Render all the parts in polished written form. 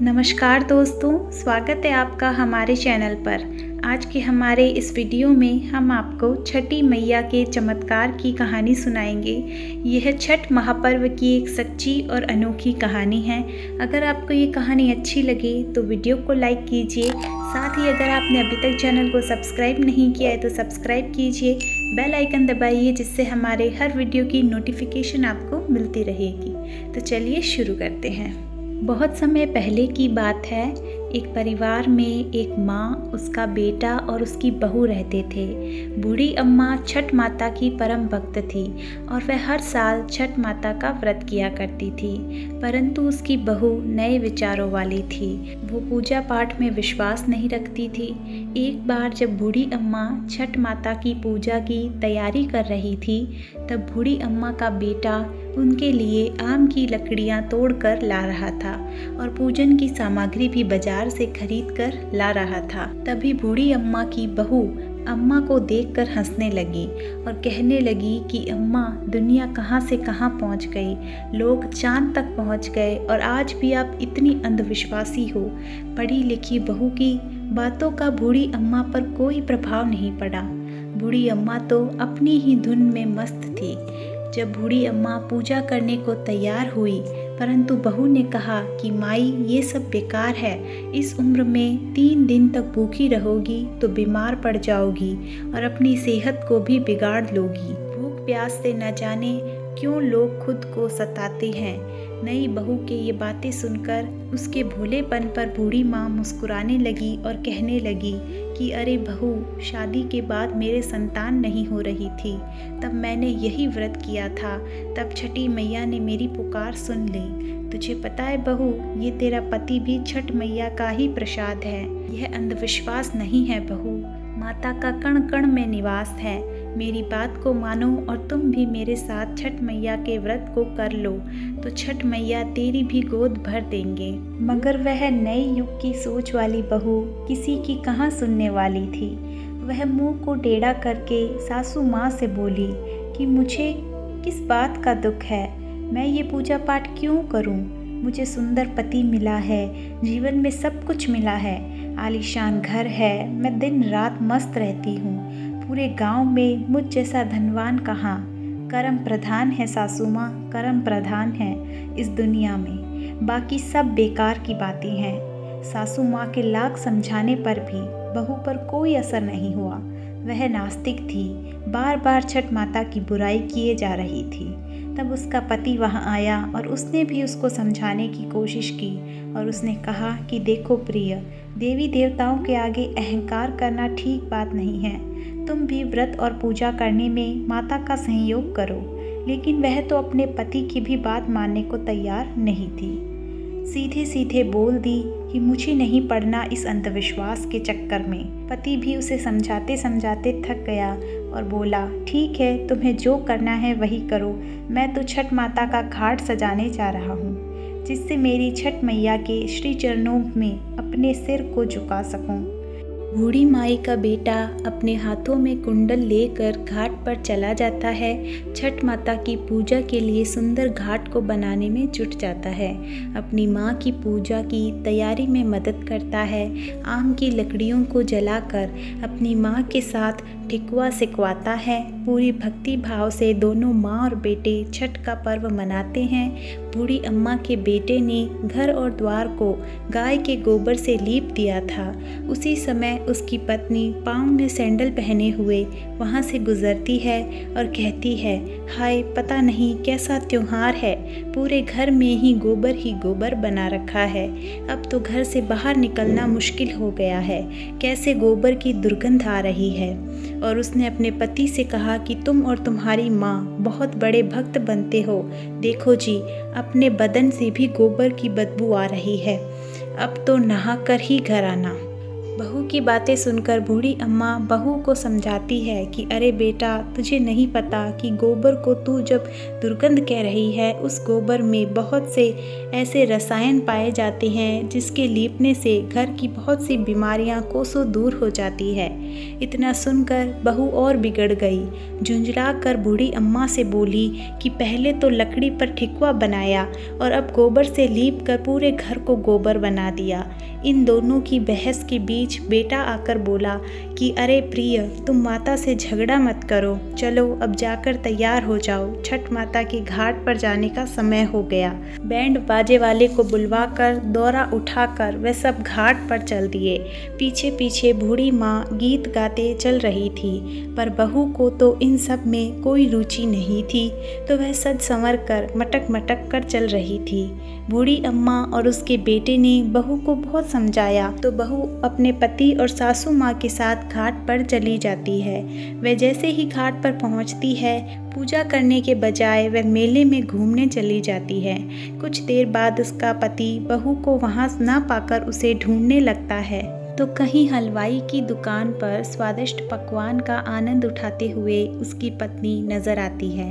नमस्कार दोस्तों, स्वागत है आपका हमारे चैनल पर। आज के हमारे इस वीडियो में हम आपको छठी मैया के चमत्कार की कहानी सुनाएंगे। यह छठ महापर्व की एक सच्ची और अनोखी कहानी है। अगर आपको ये कहानी अच्छी लगे तो वीडियो को लाइक कीजिए। साथ ही अगर आपने अभी तक चैनल को सब्सक्राइब नहीं किया है तो सब्सक्राइब कीजिए, बेल आइकन दबाइए जिससे हमारे हर वीडियो की नोटिफिकेशन आपको मिलती रहेगी। तो चलिए शुरू करते हैं। बहुत समय पहले की बात है। एक परिवार में एक माँ, उसका बेटा और उसकी बहू रहते थे। बूढ़ी अम्मा छठ माता की परम भक्त थी और वह हर साल छठ माता का व्रत किया करती थी। परंतु उसकी बहू नए विचारों वाली थी। वो पूजा पाठ में विश्वास नहीं रखती थी। एक बार जब बूढ़ी अम्मा छठ माता की पूजा की तैयारी कर रही थी, तब बूढ़ी अम्मा का बेटा उनके लिए आम की लकड़ियां तोड़कर ला रहा था और पूजन की सामग्री भी बाजार से खरीद कर ला रहा था। तभी बूढ़ी अम्मा की बहू अम्मा को देखकर हंसने लगी और कहने लगी कि अम्मा, दुनिया कहाँ से कहाँ पहुँच गई। लोग चांद तक पहुँच गए और आज भी आप इतनी अंधविश्वासी हो। पढ़ी लिखी बहू की बातों का बूढ़ी अम्मा पर कोई प्रभाव नहीं पड़ा। बूढ़ी अम्मा तो अपनी ही धुन में मस्त थी। जब बूढ़ी अम्मा पूजा करने को तैयार हुई, परंतु बहू ने कहा कि माई, ये सब बेकार है। इस उम्र में 3 दिन तक भूखी रहोगी तो बीमार पड़ जाओगी और अपनी सेहत को भी बिगाड़ लोगी। भूख प्यास से न जाने क्यों लोग खुद को सताते हैं। नई बहू के ये बातें सुनकर उसके भोलेपन पर बूढ़ी माँ मुस्कुराने लगी और कहने लगी कि अरे बहू, शादी के बाद मेरे संतान नहीं हो रही थी, तब मैंने यही व्रत किया था। तब छठी मैया ने मेरी पुकार सुन ली। तुझे पता है बहू, ये तेरा पति भी छठ मैया का ही प्रसाद है। यह अंधविश्वास नहीं है बहू, माता का कण कण में निवास है। मेरी बात को मानो और तुम भी मेरे साथ छठ मैया के व्रत को कर लो, तो छठ मैया तेरी भी गोद भर देंगे। मगर वह नए युग की सोच वाली बहू किसी की कहाँ सुनने वाली थी। वह मुंह को टेढ़ा करके सासू माँ से बोली कि मुझे किस बात का दुख है, मैं ये पूजा पाठ क्यों करूं? मुझे सुंदर पति मिला है, जीवन में सब कुछ मिला है, आलीशान घर है, मैं दिन रात मस्त रहती हूँ। पूरे गांव में मुझ जैसा धनवान कहाँ। कर्म प्रधान है सासू माँ, कर्म प्रधान है इस दुनिया में, बाकी सब बेकार की बातें हैं। सासू माँ के लाख समझाने पर भी बहू पर कोई असर नहीं हुआ। वह नास्तिक थी, बार बार छठ माता की बुराई किए जा रही थी। तब उसका पति वहाँ आया और उसने भी उसको समझाने की कोशिश की और उसने कहा कि देखो प्रिय, देवी देवताओं के आगे अहंकार करना ठीक बात नहीं है। तुम भी व्रत और पूजा करने में माता का सहयोग करो। लेकिन वह तो अपने पति की भी बात मानने को तैयार नहीं थी। सीधे सीधे बोल दी कि मुझे नहीं पड़ना इस अंधविश्वास के चक्कर में। पति भी उसे समझाते समझाते थक गया और बोला, ठीक है, तुम्हें जो करना है वही करो। मैं तो छठ माता का घाट सजाने जा रहा हूँ, जिससे मेरी छठ मैया के श्री चरणों में अपने सिर को झुका सकूँ। बूढ़ी माई का बेटा अपने हाथों में कुंडल लेकर घाट पर चला जाता है। छठ माता की पूजा के लिए सुंदर घाट को बनाने में जुट जाता है। अपनी माँ की पूजा की तैयारी में मदद करता है। आम की लकड़ियों को जलाकर अपनी माँ के साथ ठिकुआ सिकवाता है। पूरी भक्ति भाव से दोनों माँ और बेटे छठ का पर्व मनाते हैं। बूढ़ी अम्मा के बेटे ने घर और द्वार को गाय के गोबर से लीप दिया था। उसी समय उसकी पत्नी पाँव में सैंडल पहने हुए वहाँ से गुजरती है और कहती है, हाय, पता नहीं कैसा त्योहार है, पूरे घर में ही गोबर बना रखा है। अब तो घर से बाहर निकलना मुश्किल हो गया है, कैसे गोबर की दुर्गंध आ रही है। और उसने अपने पति से कहा कि तुम और तुम्हारी माँ बहुत बड़े भक्त बनते हो। देखो जी, अपने बदन से भी गोबर की बदबू आ रही है। अब तो नहा कर ही घर आना। बहू की बातें सुनकर बूढ़ी अम्मा बहू को समझाती है कि अरे बेटा, तुझे नहीं पता कि गोबर को तू जब दुर्गंध कह रही है, उस गोबर में बहुत से ऐसे रसायन पाए जाते हैं जिसके लीपने से घर की बहुत सी बीमारियां कोसों दूर हो जाती है। इतना सुनकर बहू और बिगड़ गई। झुंझला कर बूढ़ी अम्मा से बोली कि पहले तो लकड़ी पर ठिकुआ बनाया और अब गोबर से लीप कर पूरे घर को गोबर बना दिया। इन दोनों की बहस के बीच बेटा आकर बोला कि अरे प्रिय, तुम माता से झगड़ा मत करो, चलो अब जाकर तैयार हो जाओ, छठ माता के घाट पर जाने का समय हो गया। बैंड बाजे वाले को बुलवाकर दौरा उठाकर वे सब घाट पर चल दिए। पीछे पीछे बूढ़ी माँ गीत गाते चल रही थी, पर बहू को तो इन सब में कोई रुचि नहीं थी, तो वह सज संवर कर मटक मटक कर चल रही थी। बूढ़ी अम्मा और उसके बेटे ने बहू को बहुत समझाया, तो बहू अपने पति और सासू माँ के साथ घाट पर चली जाती है। वह जैसे ही घाट पर पहुँचती है, पूजा करने के बजाय वह मेले में घूमने चली जाती है। कुछ देर बाद उसका पति बहू को वहाँ ना पाकर उसे ढूंढने लगता है, तो कहीं हलवाई की दुकान पर स्वादिष्ट पकवान का आनंद उठाते हुए उसकी पत्नी नजर आती है।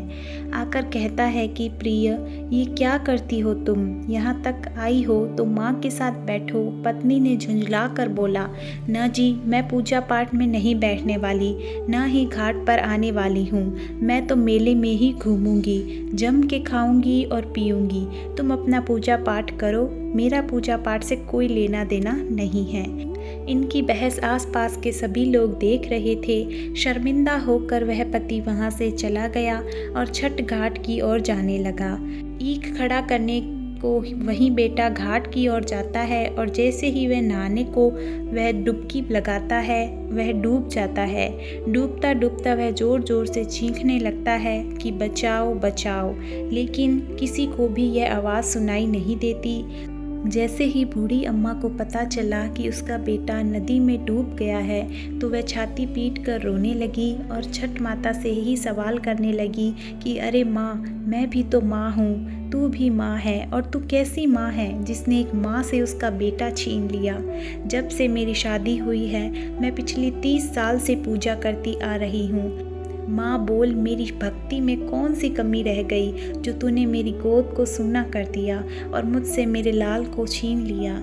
आकर कहता है कि प्रिय, ये क्या करती हो तुम? यहाँ तक आई हो तो माँ के साथ बैठो। पत्नी ने झुंझला कर बोला, न जी, मैं पूजा पाठ में नहीं बैठने वाली, न ही घाट पर आने वाली हूँ। मैं तो मेले में ही घूमूंगी, जम के खाऊंगी और पीऊंगी। तुम अपना पूजा पाठ करो, मेरा पूजा पाठ से कोई लेना देना नहीं है। इनकी बहस आसपास के सभी लोग देख रहे थे। शर्मिंदा होकर वह पति वहां से चला गया और छठ घाट की ओर जाने लगा। ईख खड़ा करने को वहीं बेटा घाट की ओर जाता है और जैसे ही वह नहाने को वह डुबकी लगाता है, वह डूब जाता है। डूबता डूबता वह जोर जोर से चीखने लगता है कि बचाओ बचाओ, लेकिन किसी को भी यह आवाज़ सुनाई नहीं देती। जैसे ही बूढ़ी अम्मा को पता चला कि उसका बेटा नदी में डूब गया है, तो वह छाती पीट कर रोने लगी और छठ माता से ही सवाल करने लगी कि अरे माँ, मैं भी तो माँ हूँ, तू भी माँ है, और तू कैसी माँ है जिसने एक माँ से उसका बेटा छीन लिया। जब से मेरी शादी हुई है, मैं पिछली 30 साल से पूजा करती आ रही हूँ। माँ बोल, मेरी भक्ति में कौन सी कमी रह गई जो तूने मेरी गोद को सूना कर दिया और मुझसे मेरे लाल को छीन लिया।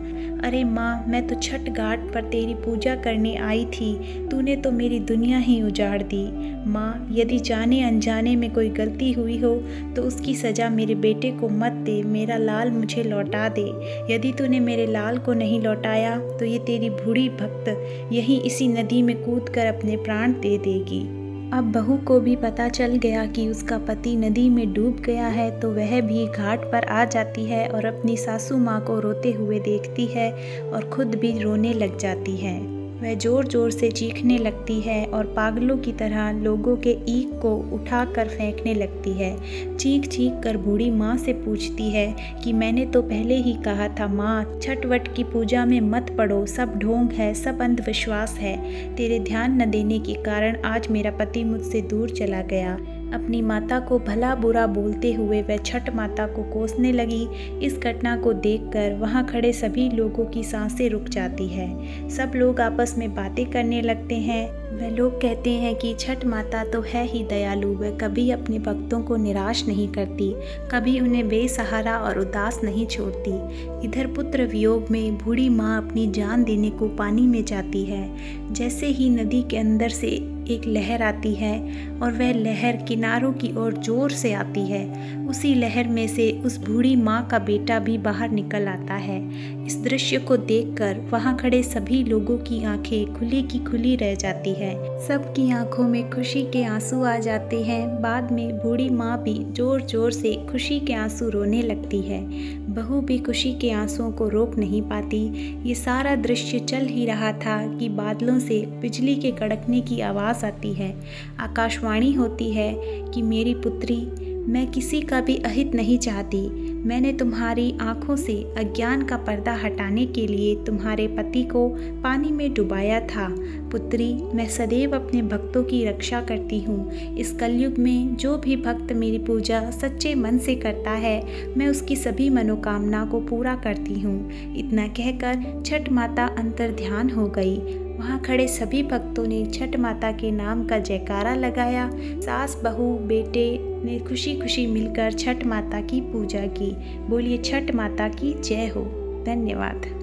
अरे माँ, मैं तो छठ घाट पर तेरी पूजा करने आई थी, तूने तो मेरी दुनिया ही उजाड़ दी। माँ, यदि जाने अनजाने में कोई गलती हुई हो तो उसकी सज़ा मेरे बेटे को मत दे, मेरा लाल मुझे लौटा दे। यदि तूने मेरे लाल को नहीं लौटाया तो ये तेरी बूढ़ी भक्त यहीं इसी नदी में कूद कर अपने प्राण दे देगी। अब बहू को भी पता चल गया कि उसका पति नदी में डूब गया है, तो वह भी घाट पर आ जाती है और अपनी सासू माँ को रोते हुए देखती है और खुद भी रोने लग जाती है। वह ज़ोर ज़ोर से चीखने लगती है और पागलों की तरह लोगों के ईख को उठाकर फेंकने लगती है। चीख चीख कर बूढ़ी माँ से पूछती है कि मैंने तो पहले ही कहा था माँ, छठ वट की पूजा में मत पड़ो, सब ढोंग है, सब अंधविश्वास है। तेरे ध्यान न देने के कारण आज मेरा पति मुझसे दूर चला गया। अपनी माता को भला बुरा बोलते हुए वह छठ माता को कोसने लगी। इस घटना को देखकर वहां खड़े सभी लोगों की सांसें रुक जाती है। सब लोग आपस में बातें करने लगते हैं। वह लोग कहते हैं कि छठ माता तो है ही दयालु, वह कभी अपने भक्तों को निराश नहीं करती, कभी उन्हें बेसहारा और उदास नहीं छोड़ती। इधर पुत्र वियोग में बूढ़ी माँ अपनी जान देने को पानी में जाती है। जैसे ही नदी के अंदर से एक लहर आती है और वह लहर किनारों की ओर जोर से आती है, उसी लहर में से उस बूढ़ी माँ का बेटा भी बाहर निकल आता है। इस दृश्य को देखकर वहां खड़े सभी लोगों की आंखें खुली की खुली रह जाती है। सबकी आंखों में खुशी के आंसू आ जाते हैं। बाद में बूढ़ी माँ भी जोर जोर से खुशी के आंसू रोने लगती है। बहू भी खुशी के आंसुओं को रोक नहीं पाती। ये सारा दृश्य चल ही रहा था कि बादलों से बिजली के कड़कने की आवाज़ आती है। आकाशवाणी होती है कि मेरी पुत्री, मैं किसी का भी अहित नहीं चाहती, मैंने तुम्हारी आँखों से अज्ञान का पर्दा हटाने के लिए तुम्हारे पति को पानी में डुबाया था। पुत्री, मैं सदैव अपने भक्तों की रक्षा करती हूँ। इस कलयुग में जो भी भक्त मेरी पूजा सच्चे मन से करता है, मैं उसकी सभी मनोकामना को पूरा करती हूँ। इतना कहकर छठ माता अंतर ध्यान हो गई। वहाँ खड़े सभी भक्तों ने छठ माता के नाम का जयकारा लगाया। सास, बहू, बेटे ने खुशी खुशी मिलकर छठ माता की पूजा की। बोलिए छठ माता की जय हो। धन्यवाद।